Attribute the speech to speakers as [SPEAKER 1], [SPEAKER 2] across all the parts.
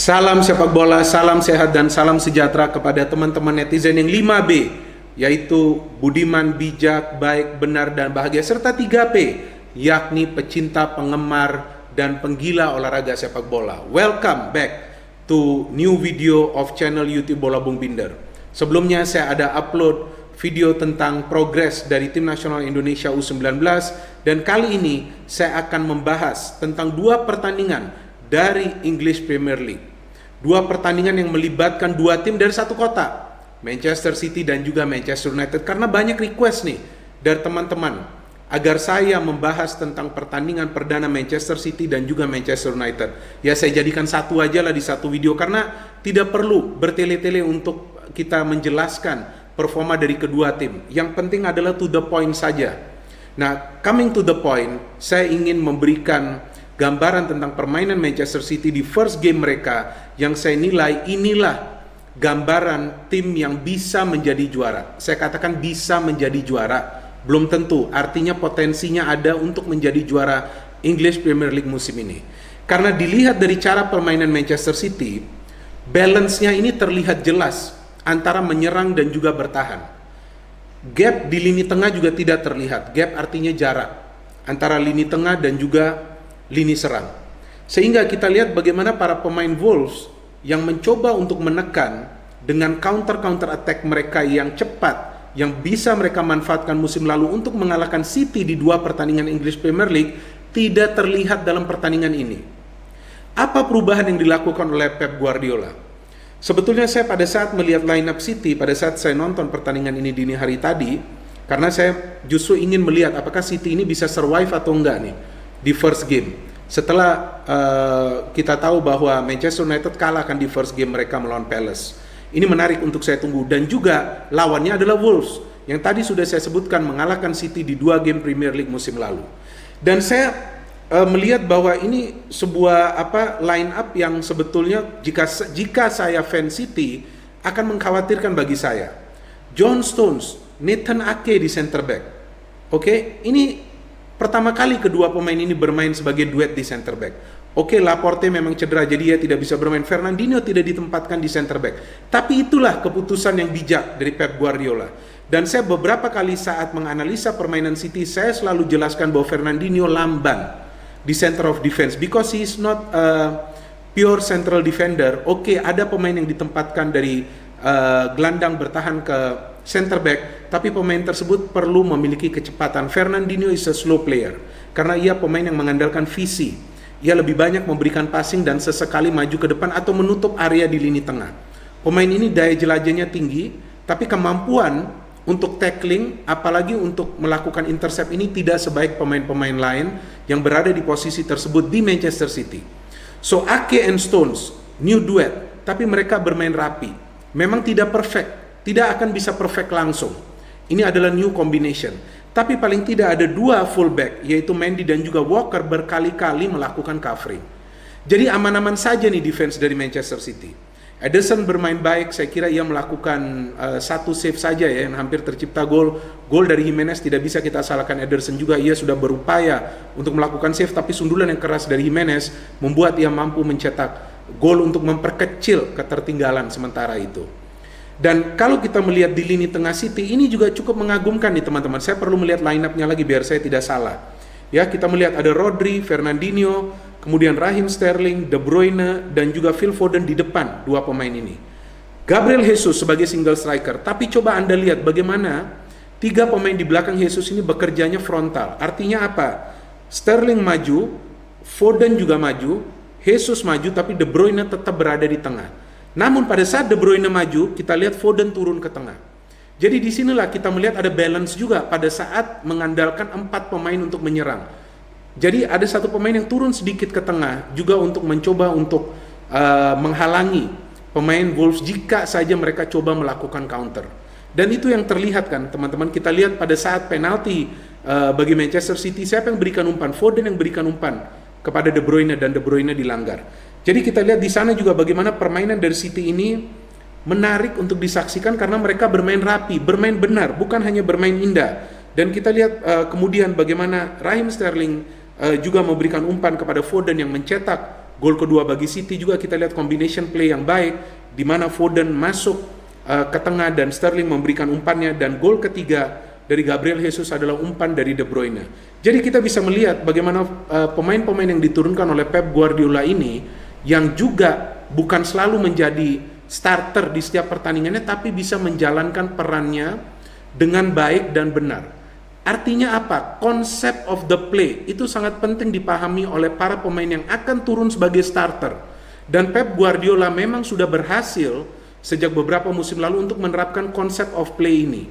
[SPEAKER 1] Salam sepak bola, salam sehat dan salam sejahtera kepada teman-teman netizen yang 5B, yaitu budiman, bijak, baik, benar, dan bahagia, serta 3P, yakni pecinta, penggemar, dan penggila olahraga sepak bola. Welcome back to new video of channel YouTube Bola Bung Binder. Sebelumnya saya ada upload video tentang progres dari tim nasional Indonesia U19, dan kali ini saya akan membahas tentang dua pertandingan dari English Premier League. Dua pertandingan yang melibatkan dua tim dari satu kota, Manchester City dan juga Manchester United, karena banyak request nih dari teman-teman agar saya membahas tentang pertandingan perdana Manchester City dan juga Manchester United. Ya, saya jadikan satu aja lah di satu video karena tidak perlu bertele-tele untuk kita menjelaskan performa dari kedua tim. Yang penting adalah to the point saja. Nah, coming to the point, saya ingin memberikan gambaran tentang permainan Manchester City di first game mereka yang saya nilai inilah gambaran tim yang bisa menjadi juara. Saya katakan bisa menjadi juara, belum tentu, artinya potensinya ada untuk menjadi juara English Premier League musim ini. Karena dilihat dari cara permainan Manchester City, balance-nya ini terlihat jelas antara menyerang dan juga bertahan. Gap di lini tengah juga tidak terlihat. Gap artinya jarak antara lini tengah dan juga lini serang. Sehingga kita lihat bagaimana para pemain Wolves yang mencoba untuk menekan dengan counter attack mereka yang cepat, yang bisa mereka manfaatkan musim lalu untuk mengalahkan City di dua pertandingan English Premier League, tidak terlihat dalam pertandingan ini. Apa perubahan yang dilakukan oleh Pep Guardiola? Sebetulnya saya pada saat melihat line up City, pada saat saya nonton pertandingan ini dini hari tadi, karena saya justru ingin melihat apakah City ini bisa survive atau enggak nih di first game. Setelah kita tahu bahwa Manchester United kalahkan di first game mereka melawan Palace. Ini menarik untuk saya tunggu. Dan juga lawannya adalah Wolves, yang tadi sudah saya sebutkan mengalahkan City di dua game Premier League musim lalu. Dan saya melihat bahwa ini sebuah line up yang sebetulnya jika saya fan City akan mengkhawatirkan bagi saya. John Stones, Nathan Ake di center back. Oke, ini pertama kali kedua pemain ini bermain sebagai duet di center back. Oke, Laporte memang cedera jadi dia tidak bisa bermain. Fernandinho tidak ditempatkan di center back. Tapi itulah keputusan yang bijak dari Pep Guardiola. Dan saya beberapa kali saat menganalisa permainan City, saya selalu jelaskan bahwa Fernandinho lamban di center of defense because he is not a pure central defender. Oke, ada pemain yang ditempatkan dari gelandang bertahan ke center back, tapi pemain tersebut perlu memiliki kecepatan. Fernandinho is a slow player karena ia pemain yang mengandalkan visi. Ia lebih banyak memberikan passing dan sesekali maju ke depan atau menutup area di lini tengah. Pemain ini daya jelajahnya tinggi, tapi kemampuan untuk tackling apalagi untuk melakukan intercept ini tidak sebaik pemain-pemain lain yang berada di posisi tersebut di Manchester City. So Ake and Stones, new duet, tapi mereka bermain rapi. Memang tidak perfect, tidak akan bisa perfect langsung. Ini adalah new combination. Tapi paling tidak ada dua fullback, yaitu Mendy dan juga Walker berkali-kali melakukan covering. Jadi aman-aman saja nih defense dari Manchester City. Ederson bermain baik, saya kira ia melakukan satu save saja ya, yang hampir tercipta gol. Gol dari Jimenez tidak bisa kita salahkan Ederson juga, ia sudah berupaya untuk melakukan save, tapi sundulan yang keras dari Jimenez membuat ia mampu mencetak gol untuk memperkecil ketertinggalan sementara itu. Dan kalau kita melihat di lini tengah City, ini juga cukup mengagumkan nih teman-teman. Saya perlu melihat line up-nya lagi biar saya tidak salah. Ya, kita melihat ada Rodri, Fernandinho, kemudian Raheem Sterling, De Bruyne, dan juga Phil Foden di depan dua pemain ini. Gabriel Jesus sebagai single striker. Tapi coba Anda lihat bagaimana tiga pemain di belakang Jesus ini bekerjanya frontal. Artinya apa? Sterling maju, Foden juga maju, Jesus maju, tapi De Bruyne tetap berada di tengah. Namun pada saat De Bruyne maju, kita lihat Foden turun ke tengah. Jadi disinilah kita melihat ada balance juga pada saat mengandalkan 4 pemain untuk menyerang. Jadi ada satu pemain yang turun sedikit ke tengah juga untuk mencoba untuk menghalangi pemain Wolves jika saja mereka coba melakukan counter. Dan itu yang terlihat kan teman-teman. Kita lihat pada saat penalti bagi Manchester City, siapa yang berikan umpan? Foden yang berikan umpan kepada De Bruyne dan De Bruyne dilanggar. Jadi kita lihat di sana juga bagaimana permainan dari City ini menarik untuk disaksikan karena mereka bermain rapi, bermain benar, bukan hanya bermain indah. Dan kita lihat kemudian bagaimana Raheem Sterling juga memberikan umpan kepada Foden yang mencetak Gol kedua bagi City juga kita lihat combination play yang baik, di mana Foden masuk ke tengah dan Sterling memberikan umpannya, dan gol ketiga dari Gabriel Jesus adalah umpan dari De Bruyne. Jadi kita bisa melihat bagaimana pemain-pemain yang diturunkan oleh Pep Guardiola ini yang juga bukan selalu menjadi starter di setiap pertandingannya, tapi bisa menjalankan perannya dengan baik dan benar. Artinya apa? Konsep of the play itu sangat penting dipahami oleh para pemain yang akan turun sebagai starter. Dan Pep Guardiola memang sudah berhasil sejak beberapa musim lalu untuk menerapkan konsep of play ini.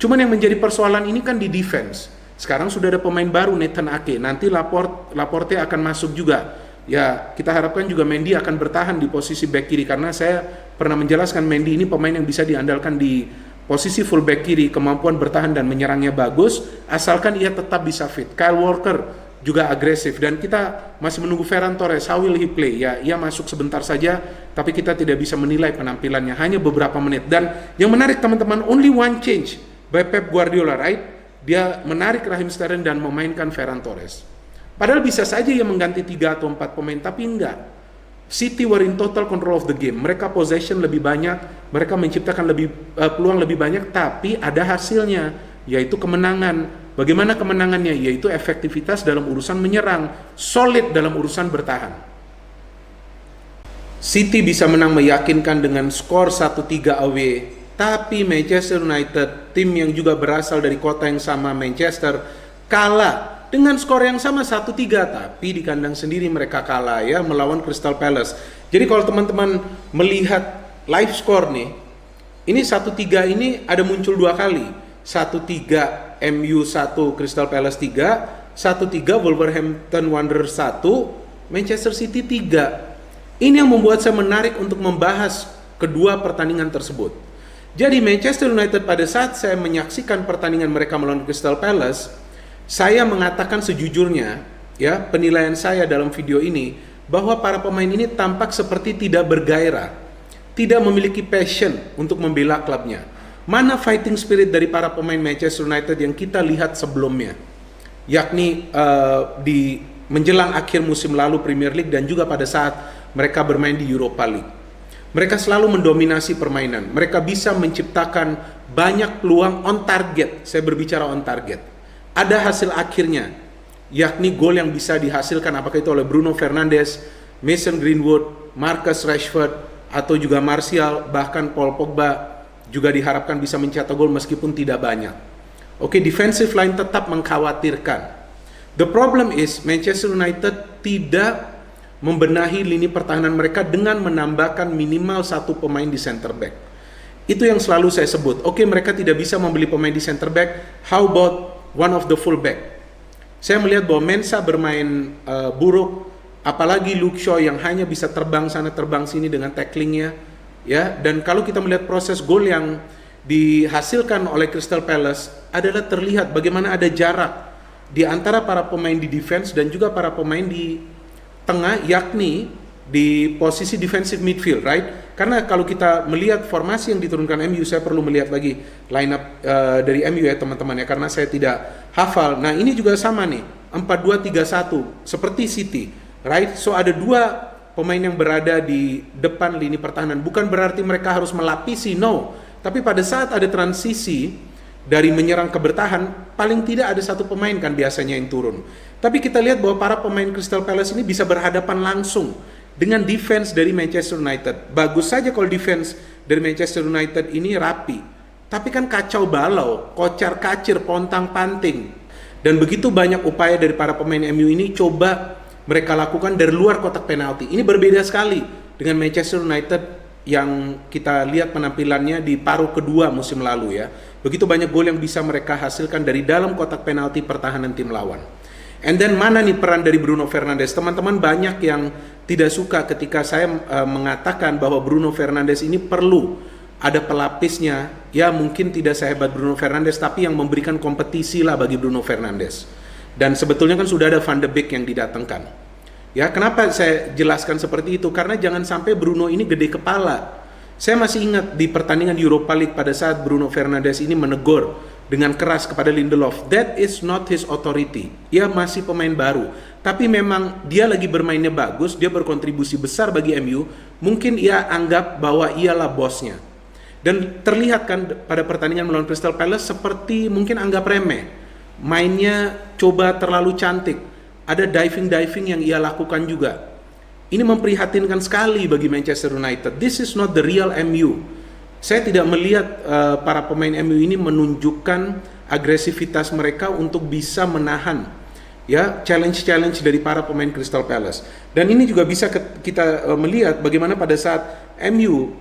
[SPEAKER 1] Cuman yang menjadi persoalan ini kan di defense. Sekarang sudah ada pemain baru, Nathan Ake. Nanti Laporte akan masuk juga. Ya, kita harapkan juga Mendy akan bertahan di posisi back kiri, karena saya pernah menjelaskan Mendy ini pemain yang bisa diandalkan di posisi full back kiri, kemampuan bertahan dan menyerangnya bagus, asalkan ia tetap bisa fit. Kyle Walker juga agresif, dan kita masih menunggu Ferran Torres, how will he play? Ya, ia masuk sebentar saja, tapi kita tidak bisa menilai penampilannya, hanya beberapa menit. Dan yang menarik teman-teman, only one change by Pep Guardiola, right? Dia menarik Raheem Sterling dan memainkan Ferran Torres. Padahal bisa saja ia mengganti 3 atau 4 pemain, tapi enggak. City were in total control of the game. Mereka possession lebih banyak, mereka menciptakan peluang lebih banyak, tapi ada hasilnya, yaitu kemenangan. Bagaimana kemenangannya? Yaitu efektivitas dalam urusan menyerang, solid dalam urusan bertahan. City bisa menang meyakinkan dengan skor 1-3 away, tapi Manchester United, tim yang juga berasal dari kota yang sama, Manchester, kalah dengan skor yang sama 1-3, tapi di kandang sendiri mereka kalah ya, melawan Crystal Palace. Jadi kalau teman-teman melihat live score nih, ini 1-3 ini ada muncul 2 kali. 1-3 MU 1, Crystal Palace 3, 1-3 Wolverhampton Wanderers 1, Manchester City 3. Ini yang membuat saya menarik untuk membahas kedua pertandingan tersebut. Jadi Manchester United pada saat saya menyaksikan pertandingan mereka melawan Crystal Palace, saya mengatakan sejujurnya, ya, penilaian saya dalam video ini, bahwa para pemain ini tampak seperti tidak bergairah, tidak memiliki passion untuk membela klubnya. Mana fighting spirit dari para pemain Manchester United yang kita lihat sebelumnya, yakni di menjelang akhir musim lalu Premier League dan juga pada saat mereka bermain di Europa League. Mereka selalu mendominasi permainan, mereka bisa menciptakan banyak peluang on target. Saya berbicara on target. Ada hasil akhirnya, yakni gol yang bisa dihasilkan apakah itu oleh Bruno Fernandes, Mason Greenwood, Marcus Rashford, atau juga Martial, bahkan Paul Pogba juga diharapkan bisa mencetak gol meskipun tidak banyak. Oke, defensive line tetap mengkhawatirkan. The problem is Manchester United tidak membenahi lini pertahanan mereka dengan menambahkan minimal 1 pemain di center back. Itu yang selalu saya sebut. Oke, mereka tidak bisa membeli pemain di center back. How about one of the fullback? Saya melihat bahwa Mensah bermain buruk, apalagi Luke Shaw yang hanya bisa terbang sana terbang sini dengan tacklingnya, ya. Dan kalau kita melihat proses gol yang dihasilkan oleh Crystal Palace adalah terlihat bagaimana ada jarak di antara para pemain di defense dan juga para pemain di tengah, yakni di posisi defensive midfield, right? Karena kalau kita melihat formasi yang diturunkan MU, saya perlu melihat lagi line up dari MU ya teman-teman ya, karena saya tidak hafal. Nah ini juga sama nih, 4-2-3-1 seperti City, right? So ada 2 pemain yang berada di depan lini pertahanan. Bukan berarti mereka harus melapisi, no. Tapi pada saat ada transisi dari menyerang ke bertahan, paling tidak ada 1 pemain kan biasanya yang turun. Tapi kita lihat bahwa para pemain Crystal Palace ini bisa berhadapan langsung dengan defense dari Manchester United. Bagus saja kalau defense dari Manchester United ini rapi, tapi kan kacau balau, kocar kacir, pontang panting. Dan begitu banyak upaya dari para pemain MU ini coba mereka lakukan dari luar kotak penalti. Ini berbeda sekali dengan Manchester United yang kita lihat penampilannya di paruh kedua musim lalu ya. Begitu banyak gol yang bisa mereka hasilkan dari dalam kotak penalti pertahanan tim lawan. And then mana nih peran dari Bruno Fernandes? Teman-teman banyak yang tidak suka ketika saya mengatakan bahwa Bruno Fernandes ini perlu ada pelapisnya. Ya mungkin tidak sehebat Bruno Fernandes, tapi yang memberikan kompetisi lah bagi Bruno Fernandes. Dan sebetulnya kan sudah ada Van de Beek yang didatangkan. Ya kenapa saya jelaskan seperti itu? Karena jangan sampai Bruno ini gede kepala. Saya masih ingat di pertandingan Europa League pada saat Bruno Fernandes ini menegur dengan keras kepada Lindelof. That is not his authority. Ia masih pemain baru. Tapi memang dia lagi bermainnya bagus, dia berkontribusi besar bagi MU. Mungkin ia anggap bahwa ialah bosnya. Dan terlihat kan pada pertandingan melawan Crystal Palace seperti mungkin anggap remeh. Mainnya coba terlalu cantik. Ada diving-diving yang ia lakukan juga. Ini memprihatinkan sekali bagi Manchester United. This is not the real MU. Saya tidak melihat para pemain MU ini menunjukkan agresivitas mereka untuk bisa menahan ya challenge dari para pemain Crystal Palace. Dan ini juga bisa kita melihat bagaimana pada saat MU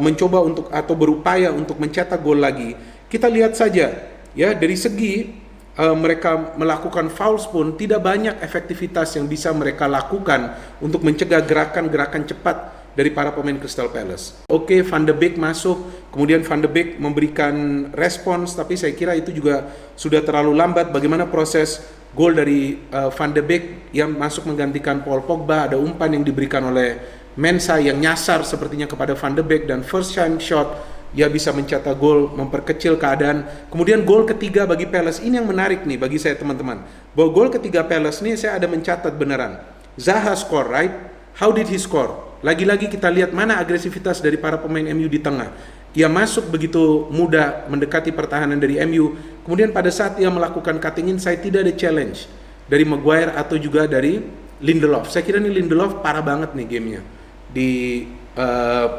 [SPEAKER 1] mencoba untuk atau berupaya untuk mencetak gol lagi. Kita lihat saja ya dari segi mereka melakukan fouls pun tidak banyak efektivitas yang bisa mereka lakukan untuk mencegah gerakan-gerakan cepat dari para pemain Crystal Palace. Oke, Van de Beek masuk, kemudian Van de Beek memberikan respons, tapi saya kira itu juga sudah terlalu lambat. Bagaimana proses gol dari Van de Beek yang masuk menggantikan Paul Pogba, ada umpan yang diberikan oleh Mensah yang nyasar sepertinya kepada Van de Beek, dan first time shot ia bisa mencetak gol, memperkecil keadaan. Kemudian gol ketiga bagi Palace, ini yang menarik nih bagi saya teman-teman. Bahwa gol ketiga Palace nih saya ada mencatat beneran. Zaha score, right? How did he score? Lagi-lagi kita lihat mana agresivitas dari para pemain MU di tengah. Ia masuk begitu mudah mendekati pertahanan dari MU. Kemudian pada saat ia melakukan cutting inside tidak ada challenge dari Maguire atau juga dari Lindelof. Saya kira ini Lindelof parah banget nih gamenya di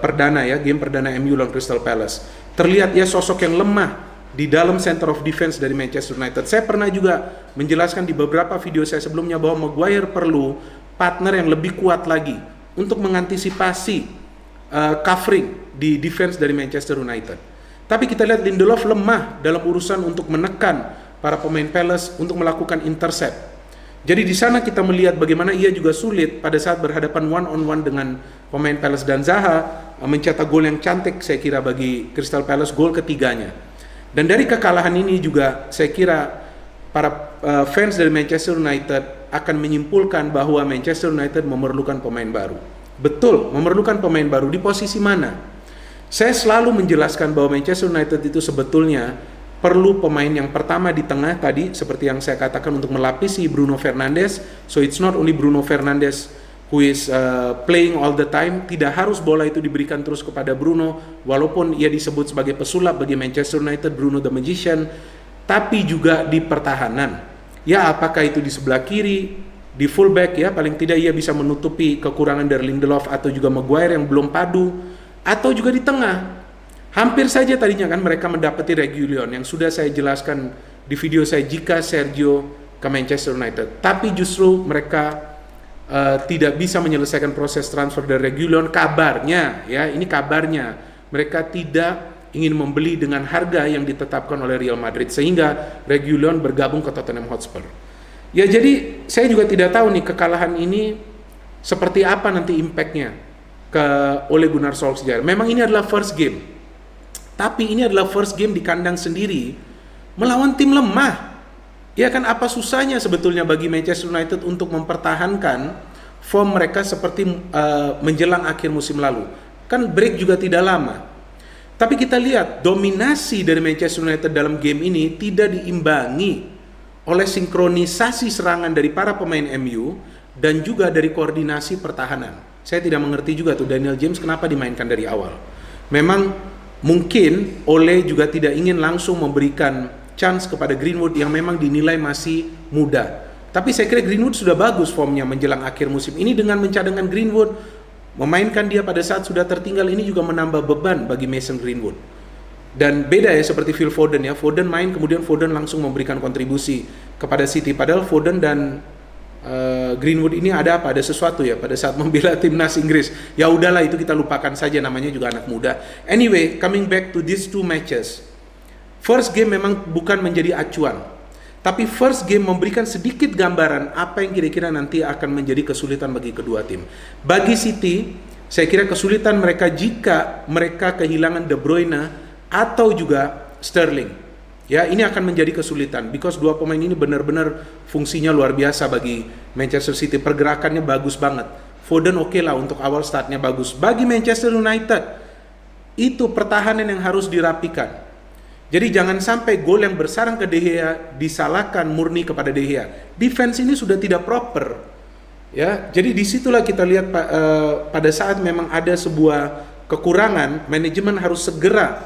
[SPEAKER 1] perdana ya, game perdana MU lawan Crystal Palace. Terlihat ia sosok yang lemah di dalam center of defense dari Manchester United. Saya pernah juga menjelaskan di beberapa video saya sebelumnya bahwa Maguire perlu partner yang lebih kuat lagi untuk mengantisipasi covering di defense dari Manchester United. Tapi kita lihat Lindelof lemah dalam urusan untuk menekan para pemain Palace untuk melakukan intercept. Jadi di sana kita melihat bagaimana ia juga sulit pada saat berhadapan one on one dengan pemain Palace, dan Zaha mencetak gol yang cantik saya kira bagi Crystal Palace, gol ketiganya. Dan dari kekalahan ini juga saya kira para fans dari Manchester United akan menyimpulkan bahwa Manchester United memerlukan pemain baru. Betul, memerlukan pemain baru. Di posisi mana? Saya selalu menjelaskan bahwa Manchester United itu sebetulnya perlu pemain yang pertama di tengah tadi, seperti yang saya katakan, untuk melapisi Bruno Fernandes. So it's not only Bruno Fernandes who is playing all the time. Tidak harus bola itu diberikan terus kepada Bruno, walaupun ia disebut sebagai pesulap bagi Manchester United, Bruno the Magician, tapi juga di pertahanan. Ya, apakah itu di sebelah kiri, di fullback ya, paling tidak ia bisa menutupi kekurangan dari Lindelof atau juga Maguire yang belum padu, atau juga di tengah. Hampir saja tadinya kan mereka mendapati Reguilon yang sudah saya jelaskan di video saya jika Sergio ke Manchester United. Tapi justru mereka tidak bisa menyelesaikan proses transfer dari Reguilon. Kabarnya ya, ini kabarnya mereka tidak ingin membeli dengan harga yang ditetapkan oleh Real Madrid, sehingga Reguilon bergabung ke Tottenham Hotspur. Ya, jadi saya juga tidak tahu nih kekalahan ini seperti apa nanti impactnya ke Ole Gunnar Solskjaer. Memang ini adalah first game, tapi ini adalah first game di kandang sendiri melawan tim lemah. Ya kan, apa susahnya sebetulnya bagi Manchester United untuk mempertahankan form mereka seperti menjelang akhir musim lalu. Kan break juga tidak lama. Tapi kita lihat dominasi dari Manchester United dalam game ini tidak diimbangi oleh sinkronisasi serangan dari para pemain MU dan juga dari koordinasi pertahanan. Saya tidak mengerti juga tuh Daniel James kenapa dimainkan dari awal. Memang mungkin Ole juga tidak ingin langsung memberikan chance kepada Greenwood yang memang dinilai masih muda. Tapi saya kira Greenwood sudah bagus formnya menjelang akhir musim ini. Dengan mencadangkan Greenwood, memainkan dia pada saat sudah tertinggal, ini juga menambah beban bagi Mason Greenwood. Dan beda ya seperti Phil Foden ya. Foden main, kemudian Foden langsung memberikan kontribusi kepada City. Padahal Foden dan Greenwood ini ada apa? Ada sesuatu ya pada saat membela timnas Inggris. Ya udahlah, itu kita lupakan saja, namanya juga anak muda. Anyway, coming back to these two matches. First game memang bukan menjadi acuan. Tapi first game memberikan sedikit gambaran apa yang kira-kira nanti akan menjadi kesulitan bagi kedua tim. Bagi City, saya kira kesulitan mereka jika mereka kehilangan De Bruyne atau juga Sterling. Ya, ini akan menjadi kesulitan because dua pemain ini benar-benar fungsinya luar biasa bagi Manchester City. Pergerakannya bagus banget. Foden oke lah untuk awal startnya bagus. Bagi Manchester United, itu pertahanan yang harus dirapikan. Jadi jangan sampai gol yang bersarang ke De Gea disalahkan murni kepada De Gea. Defense ini sudah tidak proper. Ya, jadi disitulah kita lihat pada saat memang ada sebuah kekurangan, manajemen harus segera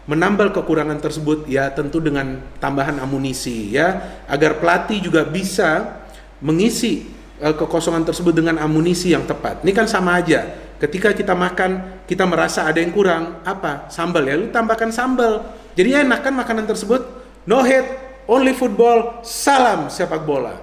[SPEAKER 1] menambal kekurangan tersebut, ya tentu dengan tambahan amunisi, ya agar pelatih juga bisa mengisi kekosongan tersebut dengan amunisi yang tepat. Ini kan sama aja. Ketika kita makan, kita merasa ada yang kurang, apa? Sambal, ya lu tambahkan sambal. Jadi enak kan makanan tersebut. No hate, only football, salam sepak bola.